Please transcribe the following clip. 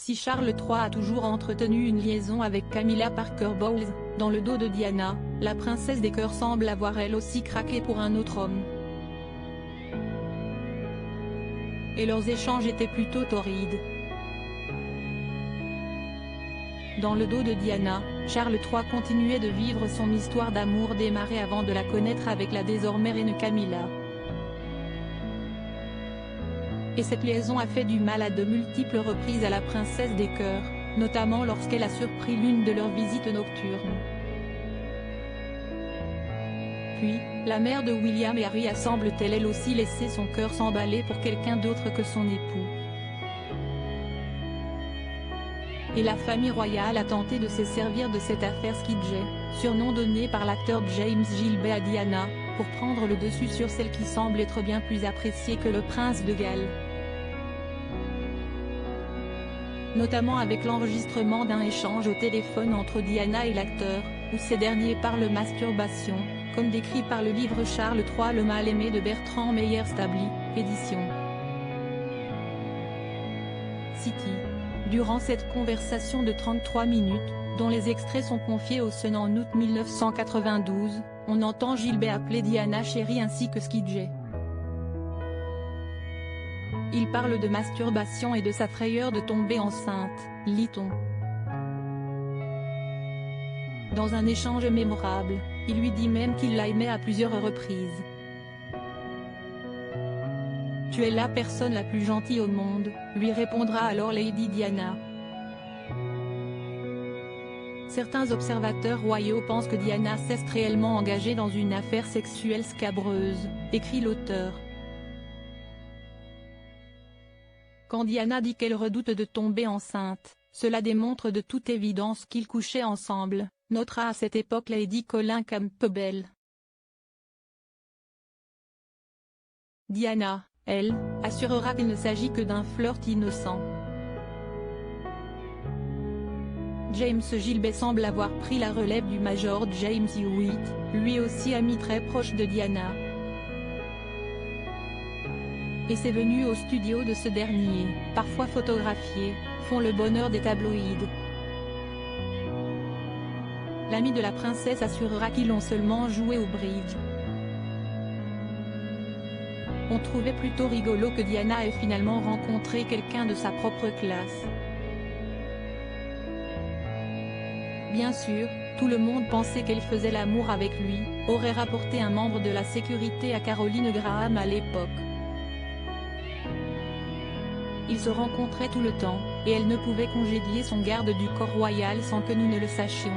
Si Charles III a toujours entretenu une liaison avec Camilla Parker Bowles, dans le dos de Diana, la princesse des cœurs semble avoir elle aussi craqué pour un autre homme. Et leurs échanges étaient plutôt torrides. Dans le dos de Diana, Charles III continuait de vivre son histoire d'amour démarrée avant de la connaître avec la désormais reine Camilla. Et cette liaison a fait du mal à de multiples reprises à la princesse des cœurs, notamment lorsqu'elle a surpris l'une de leurs visites nocturnes. Puis, la mère de William et Harry semble-t-elle elle aussi laisser son cœur s'emballer pour quelqu'un d'autre que son époux. Et la famille royale a tenté de se servir de cette affaire Skidget, surnom donné par l'acteur James Gilbey à Diana, pour prendre le dessus sur celle qui semble être bien plus appréciée que le prince de Galles. Notamment avec l'enregistrement d'un échange au téléphone entre Diana et l'acteur, où ces derniers parlent masturbation, comme décrit par le livre Charles III le mal-aimé de Bertrand Meyer-Stably, édition City. Durant cette conversation de 33 minutes, dont les extraits sont confiés au Sun en août 1992, on entend Gilbey appeler Diana chérie ainsi que Skidget. Il parle de masturbation et de sa frayeur de tomber enceinte, lit-on. Dans un échange mémorable, il lui dit même qu'il l'a aimée à plusieurs reprises. « Tu es la personne la plus gentille au monde », lui répondra alors Lady Diana. Certains observateurs royaux pensent que Diana s'est réellement engagée dans une affaire sexuelle scabreuse, écrit l'auteur. Quand Diana dit qu'elle redoute de tomber enceinte, cela démontre de toute évidence qu'ils couchaient ensemble, notera à cette époque Lady Colin Campbell. Diana, elle, assurera qu'il ne s'agit que d'un flirt innocent. James Gilbey semble avoir pris la relève du Major James Hewitt, lui aussi ami très proche de Diana. Et ses venues au studio de ce dernier, parfois photographiées, font le bonheur des tabloïds. L'ami de la princesse assurera qu'ils ont seulement joué au bridge. On trouvait plutôt rigolo que Diana ait finalement rencontré quelqu'un de sa propre classe. Bien sûr, tout le monde pensait qu'elle faisait l'amour avec lui, aurait rapporté un membre de la sécurité à Caroline Graham à l'époque. Ils se rencontraient tout le temps, et elle ne pouvait congédier son garde du corps royal sans que nous ne le sachions.